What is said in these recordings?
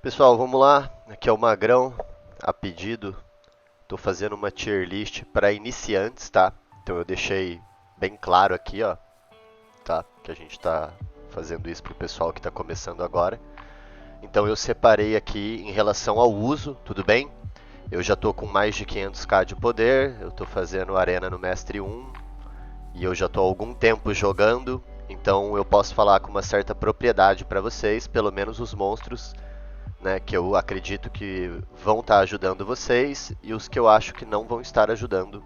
Pessoal, vamos lá. Aqui é o Magrão, a pedido. Estou fazendo uma tier list para iniciantes, tá? Então eu deixei bem claro aqui, ó, tá? Que a gente está fazendo isso para o pessoal que está começando agora. Então eu separei aqui em relação ao uso, tudo bem? Eu já estou com mais de 500k de poder, eu estou fazendo Arena no Mestre 1 e eu já estou há algum tempo jogando, então eu posso falar com uma certa propriedade para vocês, pelo menos os monstros, né, que eu acredito que vão estar ajudando vocês e os que eu acho que não vão estar ajudando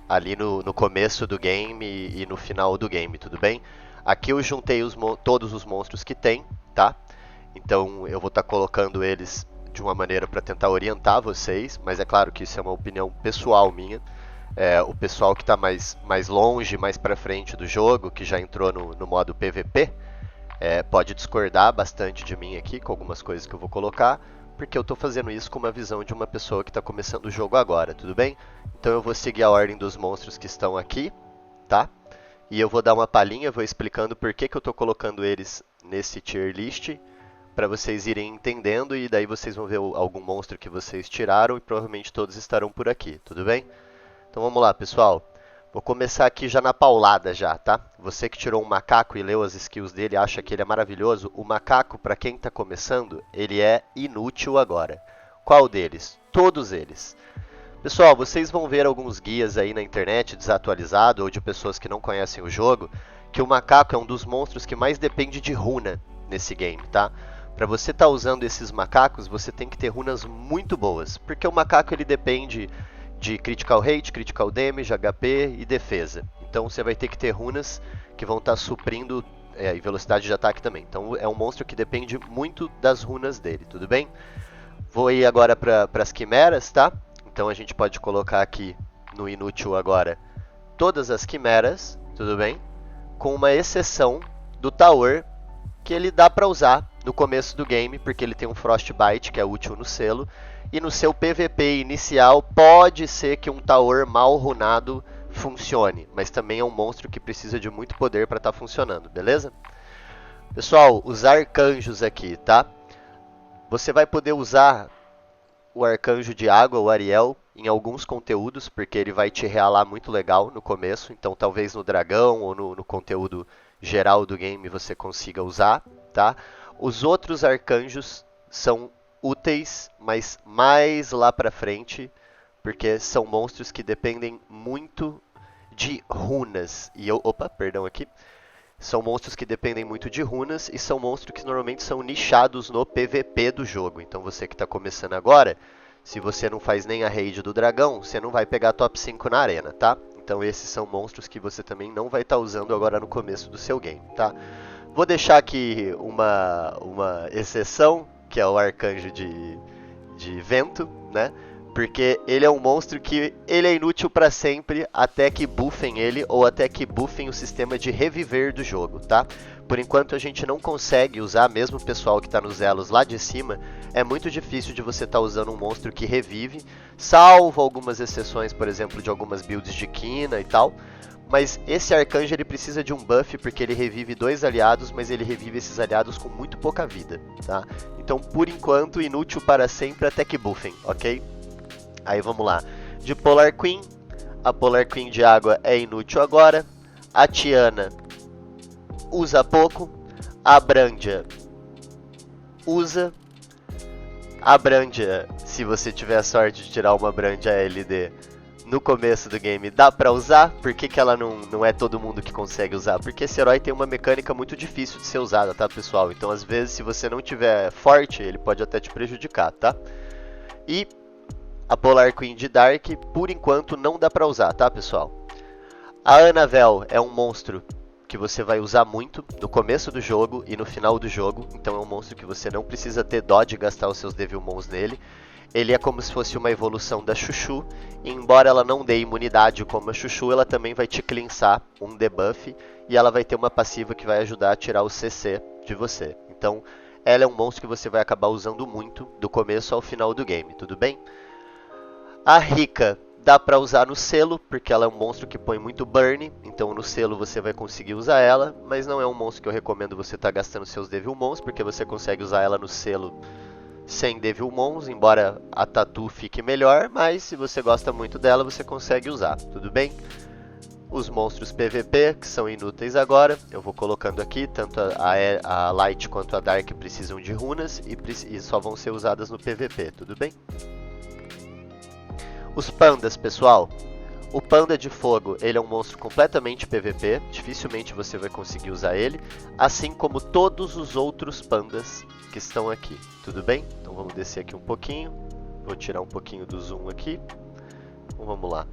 ali no começo do game e no final do game, tudo bem? Aqui eu juntei todos os monstros que tem, tá? Então eu vou estar colocando eles de uma maneira para tentar orientar vocês, mas é claro que isso é uma opinião pessoal minha. O pessoal que está mais longe, mais para frente do jogo, que já entrou no modo PVP, pode discordar bastante de mim aqui com algumas coisas que eu vou colocar, porque eu estou fazendo isso com uma visão de uma pessoa que está começando o jogo agora, tudo bem? Então eu vou seguir a ordem dos monstros que estão aqui, tá? E eu vou dar uma palhinha, vou explicando por que eu estou colocando eles nesse tier list, para vocês irem entendendo e daí vocês vão ver algum monstro que vocês tiraram e provavelmente todos estarão por aqui, tudo bem? Então vamos lá, pessoal. Vou começar aqui já na paulada já, tá? Você que tirou um macaco e leu as skills dele, acha que ele é maravilhoso. O macaco, para quem está começando, ele é inútil agora. Qual deles? Todos eles. Pessoal, vocês vão ver alguns guias aí na internet desatualizado ou de pessoas que não conhecem o jogo, que o macaco é um dos monstros que mais depende de runa nesse game, tá? Para você estar usando esses macacos, você tem que ter runas muito boas, porque o macaco ele depende de critical rate, critical damage, HP e defesa. Então você vai ter que ter runas que vão estar suprindo e velocidade de ataque também. Então é um monstro que depende muito das runas dele, tudo bem? Vou ir agora para as quimeras, tá? Então a gente pode colocar aqui no inútil agora todas as quimeras, tudo bem? Com uma exceção do Tower, que ele dá para usar no começo do game, porque ele tem um Frostbite, que é útil no selo, e no seu PVP inicial pode ser que um Tower mal runado funcione, mas também é um monstro que precisa de muito poder para estar funcionando, beleza? Pessoal, os arcanjos aqui, tá? Você vai poder usar o arcanjo de água, o Ariel, em alguns conteúdos, porque ele vai te realar muito legal no começo, então talvez no dragão ou no conteúdo geral do game você consiga usar, tá? Os outros arcanjos são úteis, mas mais lá pra frente, porque são monstros que dependem muito de runas. Opa, perdão aqui. São monstros que dependem muito de runas e são monstros que normalmente são nichados no PVP do jogo. Então você que está começando agora, se você não faz nem a raid do dragão, você não vai pegar top 5 na arena, tá? Então esses são monstros que você também não vai estar usando agora no começo do seu game, tá? Vou deixar aqui uma exceção, que é o arcanjo de vento, né? Porque ele é um monstro que ele é inútil para sempre até que buffem ele ou até que buffem o sistema de reviver do jogo, tá? Por enquanto a gente não consegue usar, mesmo o pessoal que está nos elos lá de cima, é muito difícil de você estar usando um monstro que revive, salvo algumas exceções, por exemplo, de algumas builds de Quina e tal. Mas esse arcanjo ele precisa de um buff porque ele revive 2 aliados, mas ele revive esses aliados com muito pouca vida, tá? Então, por enquanto, inútil para sempre até que buffem, ok? Aí vamos lá. De Polar Queen, a Polar Queen de água é inútil agora. A Tiana usa pouco. A Brandia usa. A Brandia, se você tiver a sorte de tirar uma Brandia LD no começo do game, dá pra usar. Por que, que ela não é todo mundo que consegue usar? Porque esse herói tem uma mecânica muito difícil de ser usada, tá, pessoal? Então, às vezes, se você não tiver forte, ele pode até te prejudicar, tá? E a Polar Queen de Dark, por enquanto, não dá pra usar, tá, pessoal? A Anavel é um monstro que você vai usar muito no começo do jogo e no final do jogo. Então é um monstro que você não precisa ter dó de gastar os seus Devilmons nele. Ele é como se fosse uma evolução da Chuchu. E embora ela não dê imunidade como a Chuchu, ela também vai te cleansar um debuff. E ela vai ter uma passiva que vai ajudar a tirar o CC de você. Então ela é um monstro que você vai acabar usando muito do começo ao final do game, tudo bem? A Rika dá pra usar no selo, porque ela é um monstro que põe muito burn, então no selo você vai conseguir usar ela, mas não é um monstro que eu recomendo você estar gastando seus Devilmons, porque você consegue usar ela no selo sem Devilmons, embora a Tatu fique melhor, mas se você gosta muito dela, você consegue usar, tudo bem? Os monstros PVP, que são inúteis agora, eu vou colocando aqui, tanto a Light quanto a Dark precisam de runas e só vão ser usadas no PVP, tudo bem? Os pandas, pessoal. O panda de fogo, ele é um monstro completamente PVP, dificilmente você vai conseguir usar ele, assim como todos os outros pandas que estão aqui, tudo bem? Então vamos descer aqui um pouquinho, vou tirar um pouquinho do zoom aqui, então vamos lá.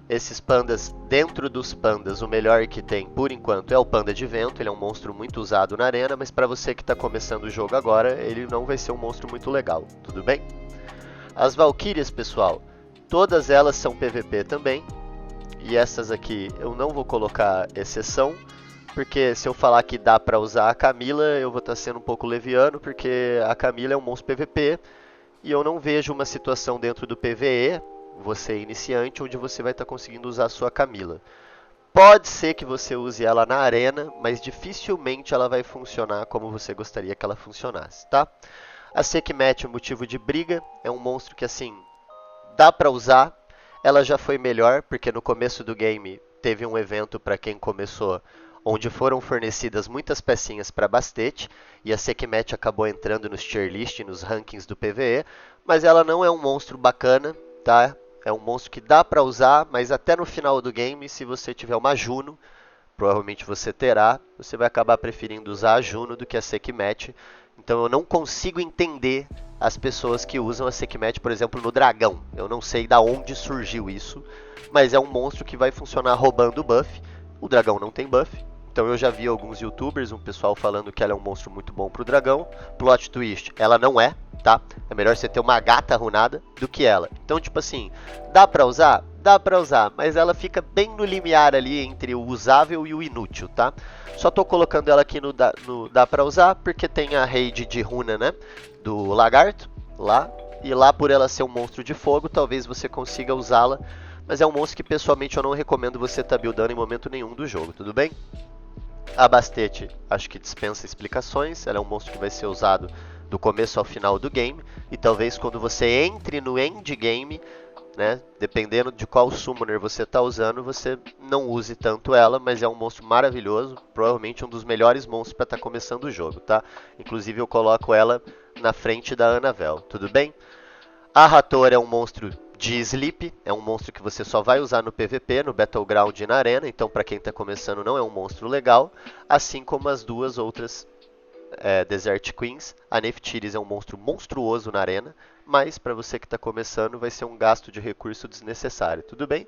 Esses pandas, dentro dos pandas, o melhor que tem por enquanto é o panda de vento, ele é um monstro muito usado na arena, mas para você que está começando o jogo agora, ele não vai ser um monstro muito legal, tudo bem? As Valkyrias, pessoal, todas elas são PVP também, e essas aqui eu não vou colocar exceção, porque se eu falar que dá para usar a Camila, eu vou estar sendo um pouco leviano, porque a Camila é um monstro PVP, e eu não vejo uma situação dentro do PVE, você é iniciante, onde você vai estar conseguindo usar a sua Camila. Pode ser que você use ela na arena, mas dificilmente ela vai funcionar como você gostaria que ela funcionasse, tá? A Sekhmet, o motivo de briga, é um monstro que assim, dá para usar. Ela já foi melhor, porque no começo do game teve um evento para quem começou, onde foram fornecidas muitas pecinhas para Bastet, e a Sekhmet acabou entrando nos tier list, nos rankings do PvE, mas ela não é um monstro bacana, tá? É um monstro que dá para usar, mas até no final do game, se você tiver uma Juno, provavelmente você terá, você vai acabar preferindo usar a Juno do que a Sekhmet. Então eu não consigo entender as pessoas que usam a Sekhmet, por exemplo, no dragão. Eu não sei da onde surgiu isso, mas é um monstro que vai funcionar roubando buff. O dragão não tem buff, então eu já vi alguns youtubers, um pessoal falando que ela é um monstro muito bom pro dragão. Plot twist, ela não é, tá? É melhor você ter uma gata runada do que ela. Então, tipo assim, dá pra usar? Dá pra usar, mas ela fica bem no limiar ali entre o usável e o inútil, tá? Só tô colocando ela aqui no dá pra usar, porque tem a raid de runa, né? Do lagarto, lá. E lá, por ela ser um monstro de fogo, talvez você consiga usá-la. Mas é um monstro que, pessoalmente, eu não recomendo você estar buildando em momento nenhum do jogo, tudo bem? A Bastet, acho que dispensa explicações. Ela é um monstro que vai ser usado do começo ao final do game. E talvez quando você entre no endgame, né, dependendo de qual summoner você está usando, você não use tanto ela, mas é um monstro maravilhoso, provavelmente um dos melhores monstros para estar começando o jogo, tá? Inclusive eu coloco ela na frente da Annabelle, tudo bem? A Hathor é um monstro de Sleep, é um monstro que você só vai usar no PVP, no Battleground e na Arena, então para quem está começando não é um monstro legal, assim como as duas outras Desert Queens. A Neftiris é um monstro monstruoso na arena, mas para você que está começando vai ser um gasto de recurso desnecessário, tudo bem?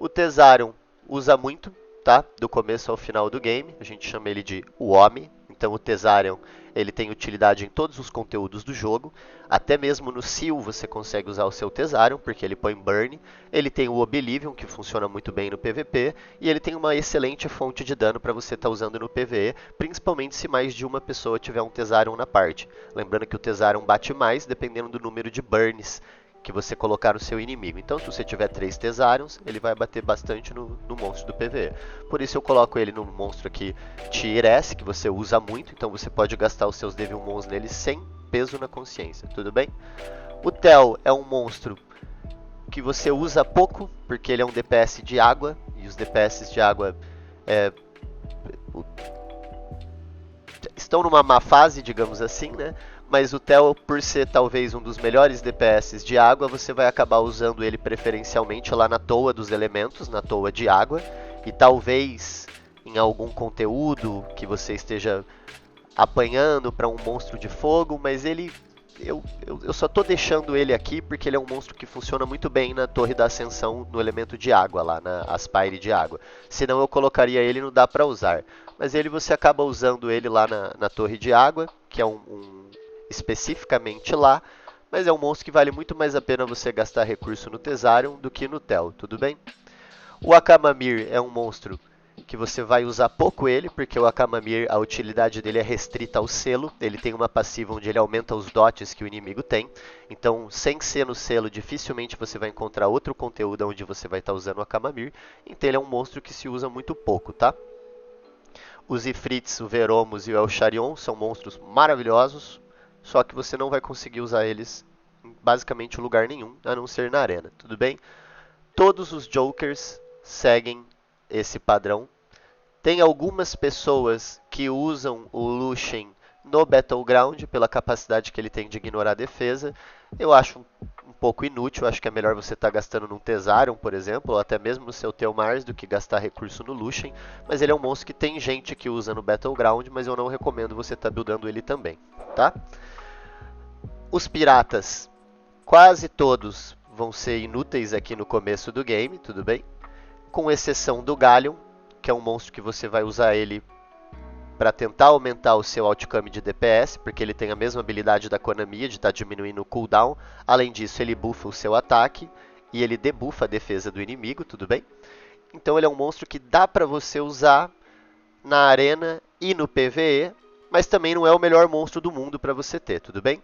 O Thesarion usa muito, tá? Do começo ao final do game, a gente chama ele de Wome. Então o Thesarion, ele tem utilidade em todos os conteúdos do jogo, até mesmo no Seal você consegue usar o seu Thesarion, porque ele põe burn. Ele tem o Oblivion, que funciona muito bem no PVP, e ele tem uma excelente fonte de dano para você estar usando no PvE, principalmente se mais de uma pessoa tiver um Thesarion na parte. Lembrando que o Thesarion bate mais dependendo do número de burns que você colocar no seu inimigo. Então, se você tiver 3 Thesarions, ele vai bater bastante no monstro do PvE. Por isso eu coloco ele no monstro aqui Tier S, que você usa muito, então você pode gastar os seus Devilmons nele sem peso na consciência, tudo bem? O Tel é um monstro que você usa pouco, porque ele é um DPS de água, e os DPS de água estão numa má fase, digamos assim, né? Mas o Tel, por ser talvez um dos melhores DPS de água, você vai acabar usando ele preferencialmente lá na toa dos elementos, na toa de água, e talvez em algum conteúdo que você esteja apanhando para um monstro de fogo, mas ele eu só tô deixando ele aqui porque ele é um monstro que funciona muito bem na Torre da Ascensão, no elemento de água, lá na Aspire de água. Senão eu colocaria ele no Dá Pra Usar. Mas ele você acaba usando ele lá na Torre de Água, que é especificamente lá, mas é um monstro que vale muito mais a pena você gastar recurso no Thesarion do que no Tel, tudo bem? O Akamamir é um monstro que você vai usar pouco ele, porque o Akamamir, a utilidade dele é restrita ao selo, ele tem uma passiva onde ele aumenta os dotes que o inimigo tem, então sem ser no selo, dificilmente você vai encontrar outro conteúdo onde você vai estar usando o Akamamir, então ele é um monstro que se usa muito pouco, tá? Os Ifrits, o Veromos e o Elcharion são monstros maravilhosos, só que você não vai conseguir usar eles em basicamente lugar nenhum, a não ser na arena, tudo bem? Todos os Jokers seguem esse padrão. Tem algumas pessoas que usam o Lucian no Battleground pela capacidade que ele tem de ignorar a defesa. Eu acho um pouco inútil, acho que é melhor você estar gastando num Thesarion, por exemplo, ou até mesmo no seu Theomars do que gastar recurso no Lucian, mas ele é um monstro que tem gente que usa no Battleground, mas eu não recomendo você estar buildando ele também, tá? Os piratas, quase todos vão ser inúteis aqui no começo do game, tudo bem? Com exceção do Galleon, que é um monstro que você vai usar ele para tentar aumentar o seu outcome de DPS, porque ele tem a mesma habilidade da Konami de estar diminuindo o cooldown. Além disso, ele buffa o seu ataque e ele debuffa a defesa do inimigo, tudo bem? Então ele é um monstro que dá para você usar na arena e no PvE, mas também não é o melhor monstro do mundo para você ter, tudo bem?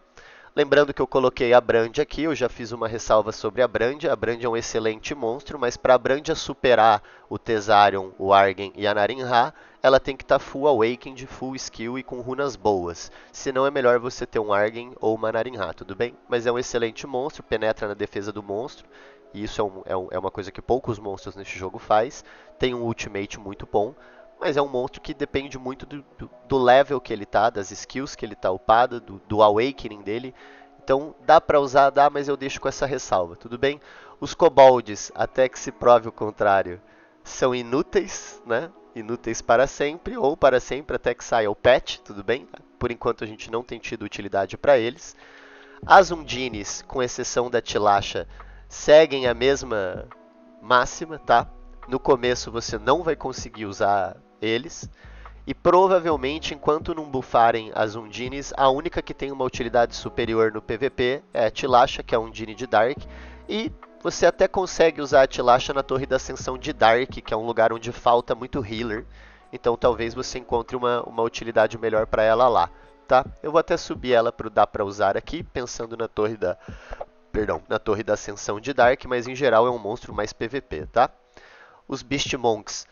Lembrando que eu coloquei a Brandia aqui, eu já fiz uma ressalva sobre a Brandia. A Brandia é um excelente monstro, mas para a Brandia superar o Thesarion, o Argen e a Narin-Ha, ela tem que estar full Awakened, full skill e com runas boas. Senão é melhor você ter um Argen ou uma Narin-Ha, tudo bem? Mas é um excelente monstro, penetra na defesa do monstro. E isso é uma coisa que poucos monstros neste jogo faz. Tem um ultimate muito bom. Mas é um monstro que depende muito do level que ele tá, das skills que ele tá upado, do awakening dele. Então dá pra usar, dá, mas eu deixo com essa ressalva, tudo bem? Os kobolds, até que se prove o contrário, são inúteis, né? Inúteis para sempre, ou para sempre até que saia o patch, tudo bem? Por enquanto a gente não tem tido utilidade para eles. As Undines, com exceção da Tilasha, seguem a mesma máxima, tá? No começo você não vai conseguir usar eles. E provavelmente, enquanto não buffarem as Undines, a única que tem uma utilidade superior no PVP é a Tilasha, que é a Undine de Dark. E você até consegue usar a Tilasha na Torre da Ascensão de Dark, que é um lugar onde falta muito healer. Então talvez você encontre uma utilidade melhor para ela lá. Tá? Eu vou até subir ela para dar para usar aqui, pensando na Torre na Torre da Ascensão de Dark, mas em geral é um monstro mais PVP, tá? Os Beast Monks,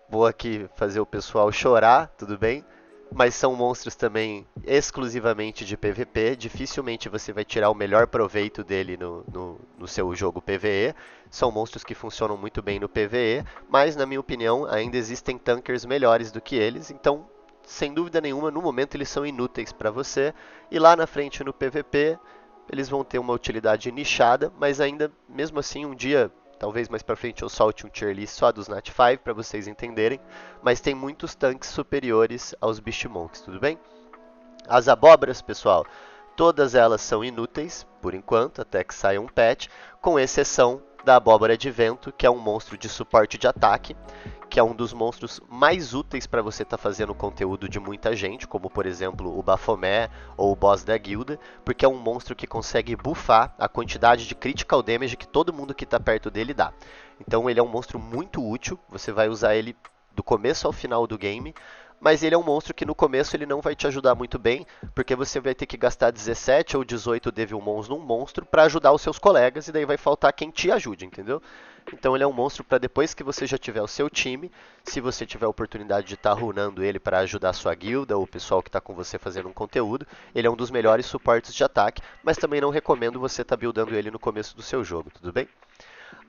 vou aqui fazer o pessoal chorar, tudo bem? Mas são monstros também exclusivamente de PVP. Dificilmente você vai tirar o melhor proveito dele no seu jogo PVE. São monstros que funcionam muito bem no PVE, mas na minha opinião ainda existem tankers melhores do que eles. Então, sem dúvida nenhuma, no momento eles são inúteis para você. E lá na frente no PVP, eles vão ter uma utilidade nichada, mas ainda, mesmo assim, um dia talvez mais pra frente eu solte um tier list só dos Nat 5 para vocês entenderem, mas tem muitos tanques superiores aos Beast Monks, tudo bem? As abóboras, pessoal, todas elas são inúteis, por enquanto, até que saia um patch, com exceção da abóbora de vento, que é um monstro de suporte de ataque, que é um dos monstros mais úteis para você estar fazendo conteúdo de muita gente, como por exemplo o Baphomet ou o boss da guilda, porque é um monstro que consegue buffar a quantidade de critical damage que todo mundo que está perto dele dá. Então ele é um monstro muito útil, você vai usar ele do começo ao final do game, mas ele é um monstro que no começo ele não vai te ajudar muito bem, porque você vai ter que gastar 17 ou 18 Devilmons num monstro para ajudar os seus colegas, e daí vai faltar quem te ajude, entendeu? Então ele é um monstro para depois que você já tiver o seu time, se você tiver a oportunidade de estar runando ele para ajudar a sua guilda ou o pessoal que está com você fazendo um conteúdo, ele é um dos melhores suportes de ataque, mas também não recomendo você estar buildando ele no começo do seu jogo, tudo bem?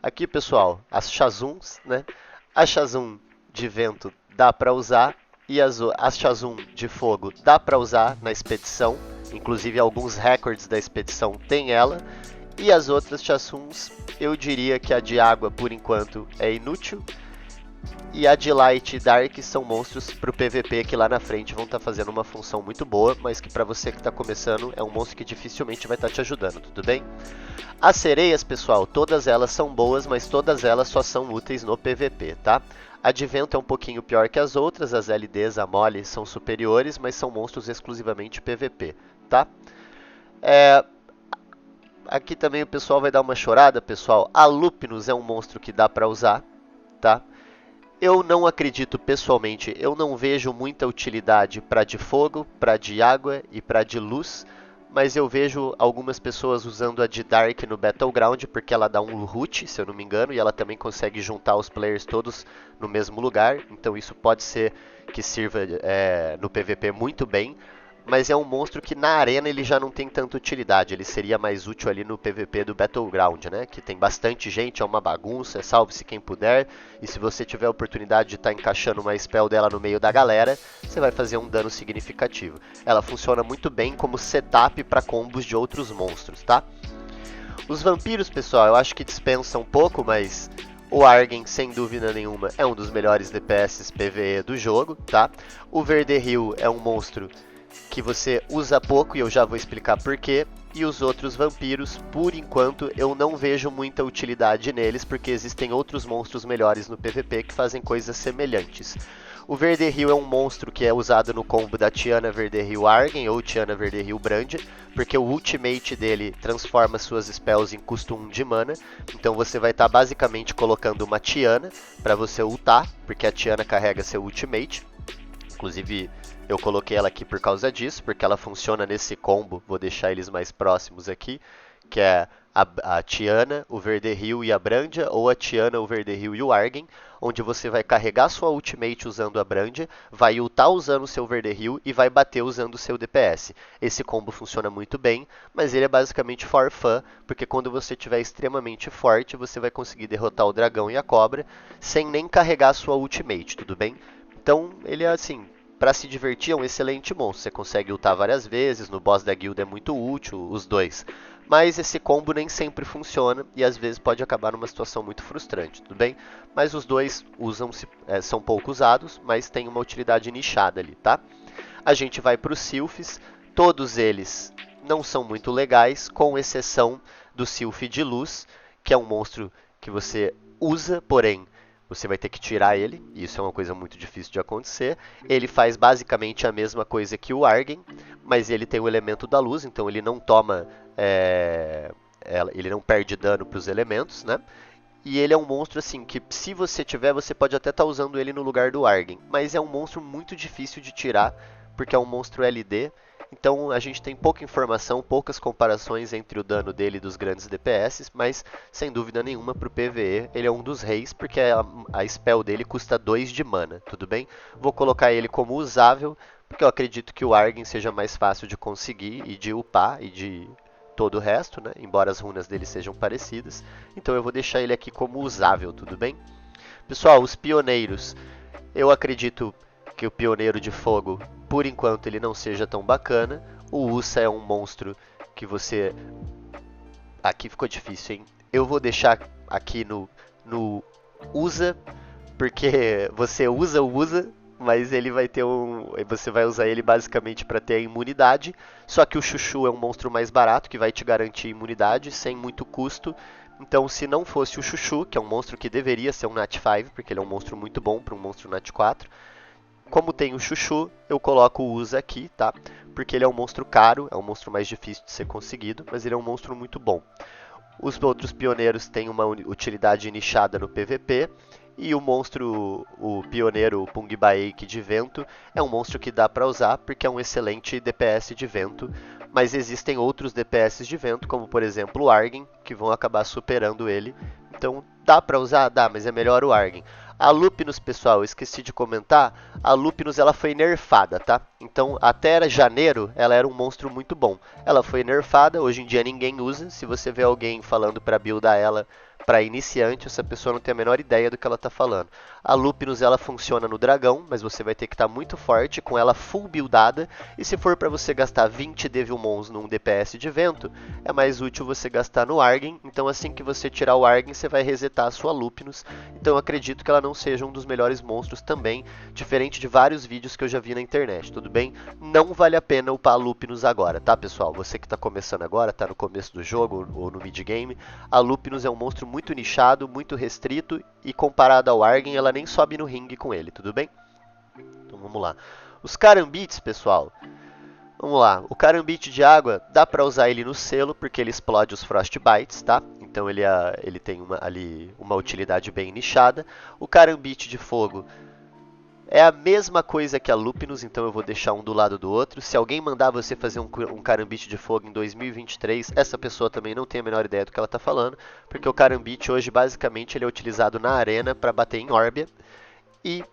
Aqui, pessoal, as Shazuns, né? A Shazun de vento dá para usar, e as Shazun de fogo dá para usar na expedição, inclusive alguns records da expedição tem ela. E as outras Shazuns, eu diria que a de água por enquanto é inútil. E a de Light e Dark são monstros para o PVP que lá na frente vão estar fazendo uma função muito boa, mas que para você que está começando é um monstro que dificilmente vai estar te ajudando, tudo bem? As sereias, pessoal, todas elas são boas, mas todas elas só são úteis no PVP, tá? A de vento é um pouquinho pior que as outras, as LDs, a Mole são superiores, mas são monstros exclusivamente PVP, tá? Aqui também o pessoal vai dar uma chorada, pessoal. A Lupinus é um monstro que dá para usar, tá? Eu não acredito pessoalmente, eu não vejo muita utilidade para de fogo, para de água e para de luz, mas eu vejo algumas pessoas usando a de Dark no Battleground porque ela dá um root, se eu não me engano, e ela também consegue juntar os players todos no mesmo lugar, então isso pode ser que sirva no PVP muito bem, mas é um monstro que na arena ele já não tem tanta utilidade. Ele seria mais útil ali no PVP do Battleground, né? Que tem bastante gente, é uma bagunça, salve-se quem puder. E se você tiver a oportunidade de estar encaixando uma spell dela no meio da galera, você vai fazer um dano significativo. Ela funciona muito bem como setup para combos de outros monstros, tá? Os vampiros, pessoal, eu acho que dispensa um pouco, mas o Argen, sem dúvida nenhuma, é um dos melhores DPS PvE do jogo, tá? O Verderil é um monstro que você usa pouco e eu já vou explicar porquê. E os outros vampiros, por enquanto, eu não vejo muita utilidade neles, porque existem outros monstros melhores no PVP que fazem coisas semelhantes. O Verderil é um monstro que é usado no combo da Tiana Verderil Argen ou Tiana Verderil Brand, porque o ultimate dele transforma suas spells em custo 1 de mana. Então você vai estar basicamente colocando uma Tiana para você ultar, porque a Tiana carrega seu ultimate. Inclusive, eu coloquei ela aqui por causa disso, porque ela funciona nesse combo. Vou deixar eles mais próximos aqui, que é a Tiana, o Verderil e a Brandia, ou a Tiana, o Verderil e o Argen, onde você vai carregar sua ultimate usando a Brandia, vai ultar usando o seu Verderil e vai bater usando o seu DPS. Esse combo funciona muito bem, mas ele é basicamente for fun, porque quando você estiver extremamente forte, você vai conseguir derrotar o dragão e a cobra sem nem carregar sua ultimate, tudo bem? Então, ele é assim, para se divertir é um excelente monstro. Você consegue ultar várias vezes, no boss da guilda é muito útil, os dois. Mas esse combo nem sempre funciona e às vezes pode acabar numa situação muito frustrante, tudo bem? Mas os dois são pouco usados, mas tem uma utilidade nichada ali, tá? A gente vai para os Sylphs, todos eles não são muito legais, com exceção do Sylph de Luz, que é um monstro que você usa, porém você vai ter que tirar ele, e isso é uma coisa muito difícil de acontecer. Ele faz basicamente a mesma coisa que o Argen, mas ele tem o elemento da luz, então ele não toma. Ele não perde dano para os elementos, né? E ele é um monstro assim que, se você tiver, você pode até estar usando ele no lugar do Argen, mas é um monstro muito difícil de tirar, porque é um monstro LD. Então a gente tem pouca informação, poucas comparações entre o dano dele e dos grandes DPS, mas sem dúvida nenhuma para o PvE ele é um dos reis, porque a spell dele custa 2 de mana, tudo bem? Vou colocar ele como usável, porque eu acredito que o Argen seja mais fácil de conseguir e de upar e de todo o resto, né? Embora as runas dele sejam parecidas. Então eu vou deixar ele aqui como usável, tudo bem? Pessoal, os pioneiros. Eu acredito que o pioneiro de fogo, por enquanto, ele não seja tão bacana. O Ursa é um monstro que você... Aqui ficou difícil, hein? Eu vou deixar aqui no usa, porque você usa o usa, mas ele vai ter você vai usar ele basicamente para ter a imunidade. Só que o Chuchu é um monstro mais barato que vai te garantir imunidade sem muito custo. Então, se não fosse o Chuchu, que é um monstro que deveria ser um Nat 5, porque ele é um monstro muito bom para um monstro Nat 4, como tem o Chuchu, eu coloco o Usa aqui, tá? Porque ele é um monstro caro, é um monstro mais difícil de ser conseguido, mas ele é um monstro muito bom. Os outros pioneiros têm uma utilidade nichada no PVP. E o monstro, o pioneiro Pungbaek de vento, é um monstro que dá para usar porque é um excelente DPS de vento. Mas existem outros DPS de vento, como por exemplo o Argen, que vão acabar superando ele. Então dá para usar? Dá, mas é melhor o Argen. A Lupinus, pessoal, eu esqueci de comentar, a Lupinus ela foi nerfada, tá? Então até janeiro ela era um monstro muito bom. Ela foi nerfada, hoje em dia ninguém usa. Se você vê alguém falando para buildar ela para iniciante, essa pessoa não tem a menor ideia do que ela está falando. A Lupinus ela funciona no dragão, mas você vai ter que estar muito forte com ela full buildada. E se for para você gastar 20 Devilmons num DPS de vento, é mais útil você gastar no Argen. Então assim que você tirar o Argen, você vai resetar a sua Lupinus. Então eu acredito que ela não seja um dos melhores monstros também, diferente de vários vídeos que eu já vi na internet, tudo bem? Não vale a pena upar a Lupinus agora, tá pessoal? Você que está começando agora, está no começo do jogo ou no mid-game, a Lupinus é um monstro muito nichado, muito restrito, e comparado ao Argen, ela nem sobe no ringue com ele, tudo bem? Então vamos lá. Os Carambites, pessoal. Vamos lá. O Carambite de água, dá para usar ele no selo, porque ele explode os Frostbites, tá? Então ele tem uma utilidade bem nichada. O Carambite de fogo é a mesma coisa que a Lupinus, então eu vou deixar um do lado do outro. Se alguém mandar você fazer um Carambite de fogo em 2023, essa pessoa também não tem a menor ideia do que ela está falando, porque o Carambite hoje basicamente ele é utilizado na arena para bater em Orbia. E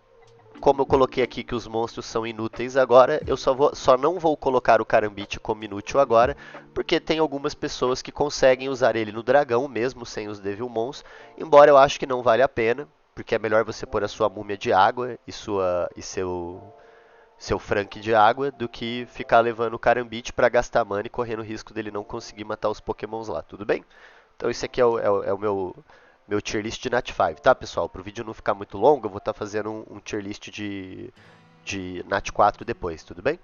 como eu coloquei aqui que os monstros são inúteis agora, eu só não vou colocar o Karambit como inútil agora, porque tem algumas pessoas que conseguem usar ele no dragão, mesmo sem os Devilmons, embora eu acho que não vale a pena, porque é melhor você pôr a sua múmia de água e seu Frank de água, do que ficar levando o Karambit para gastar mana e correndo o risco dele não conseguir matar os Pokémons lá, tudo bem? Então esse aqui é o meu tier list de Nat 5, tá, pessoal? Para o vídeo não ficar muito longo, eu vou estar fazendo um tier list de Nat 4 depois, tudo bem?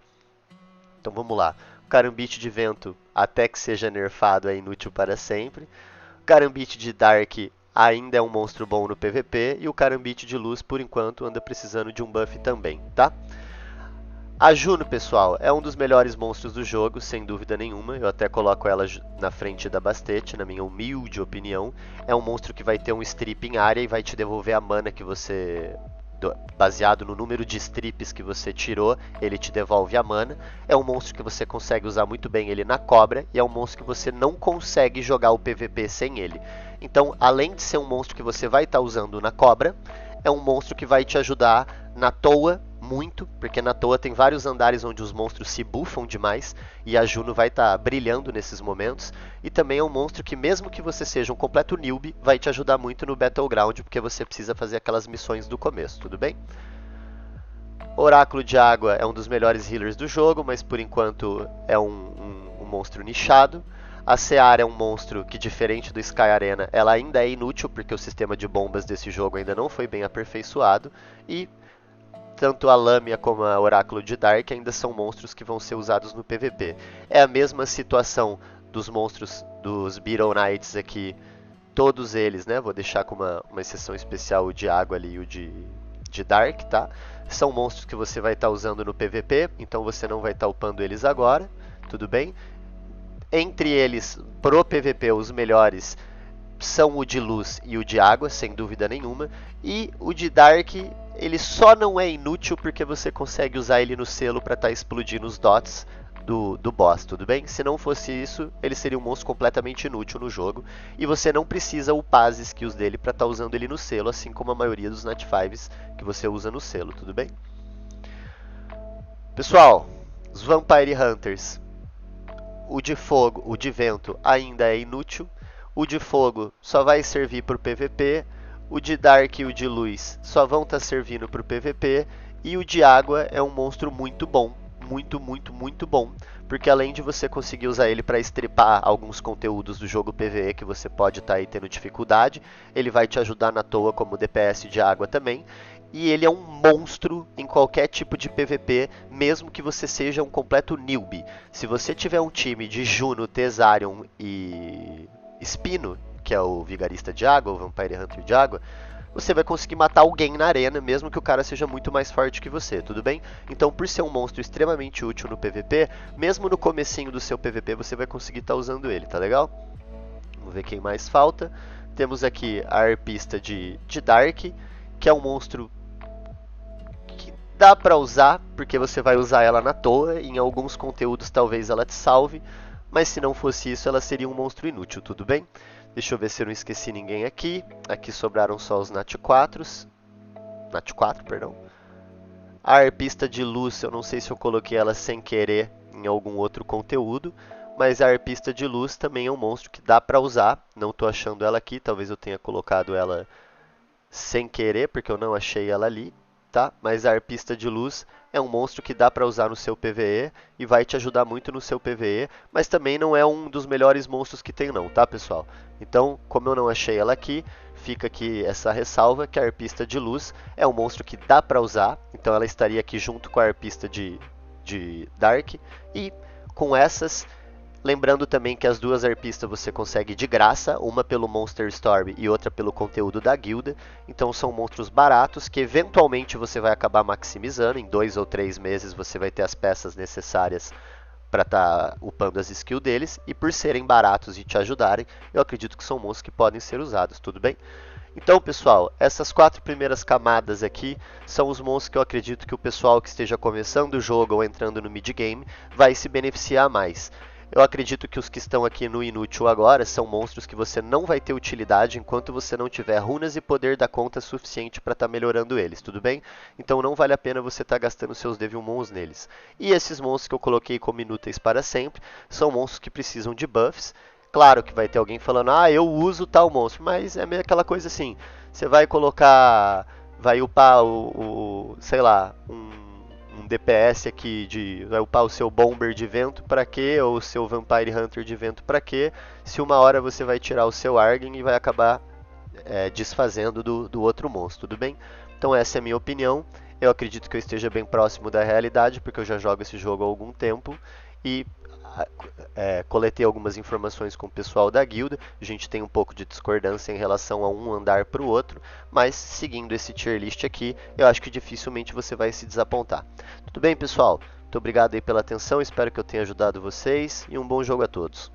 Então vamos lá. O Karambit de vento, até que seja nerfado, é inútil para sempre. O Karambit de Dark ainda é um monstro bom no PVP. E o Karambit de luz, por enquanto, anda precisando de um buff também, tá? A Juno, pessoal, é um dos melhores monstros do jogo, sem dúvida nenhuma. Eu até coloco ela na frente da Bastet, na minha humilde opinião. É um monstro que vai ter um strip em área e vai te devolver a mana que você... baseado no número de strips que você tirou, ele te devolve a mana. É um monstro que você consegue usar muito bem ele na cobra, e é um monstro que você não consegue jogar o PVP sem ele. Então, além de ser um monstro que você vai estar usando na cobra, é um monstro que vai te ajudar na toa muito, porque na toa tem vários andares onde os monstros se buffam demais, e a Juno vai estar brilhando nesses momentos. E também é um monstro que, mesmo que você seja um completo newbie, vai te ajudar muito no Battleground, porque você precisa fazer aquelas missões do começo, tudo bem? Oráculo de Água é um dos melhores healers do jogo, mas por enquanto é um monstro nichado. A Seara é um monstro que, diferente do Sky Arena, ela ainda é inútil, porque o sistema de bombas desse jogo ainda não foi bem aperfeiçoado. E tanto a Lâmia como a Oráculo de Dark ainda são monstros que vão ser usados no PVP. É a mesma situação dos monstros dos Beetle Knights aqui, todos eles, né? Vou deixar com uma exceção especial o de água ali e o de Dark, tá? São monstros que você vai estar usando no PVP, então você não vai estar upando eles agora, tudo bem? Entre eles, pro PVP, os melhores são o de luz e o de água, sem dúvida nenhuma. E o de Dark, ele só não é inútil porque você consegue usar ele no selo para estar explodindo os dots do boss, tudo bem? Se não fosse isso, ele seria um monstro completamente inútil no jogo. E você não precisa upar as skills dele para estar usando ele no selo, assim como a maioria dos Nat 5s que você usa no selo, tudo bem? Pessoal, os Vampire Hunters. O de fogo, o de vento ainda é inútil. O de fogo só vai servir para o PVP. O de Dark e o de luz só vão estar servindo para o PVP. E o de água é um monstro muito bom. Muito, muito, muito bom. Porque além de você conseguir usar ele para estripar alguns conteúdos do jogo PvE que você pode estar aí tendo dificuldade, ele vai te ajudar na toa como DPS de água também. E ele é um monstro em qualquer tipo de PVP, mesmo que você seja um completo newbie. Se você tiver um time de Juno, Thesarion e Spino, que é o Vigarista de Água, o Vampire Hunter de Água, você vai conseguir matar alguém na arena, mesmo que o cara seja muito mais forte que você, tudo bem? Então, por ser um monstro extremamente útil no PVP, mesmo no comecinho do seu PVP, você vai conseguir estar usando ele, tá legal? Vamos ver quem mais falta. Temos aqui a Arpista de Dark, que é um monstro dá pra usar, porque você vai usar ela na toa, em alguns conteúdos talvez ela te salve, mas se não fosse isso ela seria um monstro inútil, tudo bem? Deixa eu ver se eu não esqueci ninguém aqui. Aqui sobraram só os Nat 4s. Nat 4, perdão. A Arpista de luz, eu não sei se eu coloquei ela sem querer em algum outro conteúdo, mas a Arpista de luz também é um monstro que dá pra usar. Não tô achando ela aqui, talvez eu tenha colocado ela sem querer, porque eu não achei ela ali. Tá? Mas a Arpista de luz é um monstro que dá para usar no seu PvE e vai te ajudar muito no seu PvE, mas também não é um dos melhores monstros que tem não, tá, pessoal? Então, como eu não achei ela aqui, fica aqui essa ressalva que a Arpista de luz é um monstro que dá para usar, então ela estaria aqui junto com a Arpista de Dark, e com essas... Lembrando também que as duas arpistas você consegue de graça, uma pelo Monster Storm e outra pelo conteúdo da guilda. Então são monstros baratos que eventualmente você vai acabar maximizando. Em 2 ou 3 meses você vai ter as peças necessárias para estar upando as skills deles. E por serem baratos e te ajudarem, eu acredito que são monstros que podem ser usados, tudo bem? Então, pessoal, essas 4 primeiras camadas aqui são os monstros que eu acredito que o pessoal que esteja começando o jogo ou entrando no mid-game vai se beneficiar mais. Eu acredito que os que estão aqui no inútil agora são monstros que você não vai ter utilidade enquanto você não tiver runas e poder da conta suficiente para estar melhorando eles, tudo bem? Então não vale a pena você estar gastando seus Devilmons neles. E esses monstros que eu coloquei como inúteis para sempre são monstros que precisam de buffs. Claro que vai ter alguém falando, ah, eu uso tal monstro, mas é meio aquela coisa assim, você vai colocar, vai upar sei lá, um DPS aqui vai upar o seu Bomber de vento para quê? Ou o seu Vampire Hunter de vento para quê? Se uma hora você vai tirar o seu Argen e vai acabar desfazendo do outro monstro, tudo bem? Então essa é a minha opinião. Eu acredito que eu esteja bem próximo da realidade, porque eu já jogo esse jogo há algum tempo e coletei algumas informações com o pessoal da guilda. A gente tem um pouco de discordância em relação a um andar para o outro, mas seguindo esse tier list aqui, eu acho que dificilmente você vai se desapontar. Tudo bem, pessoal? Muito obrigado aí pela atenção, espero que eu tenha ajudado vocês e um bom jogo a todos.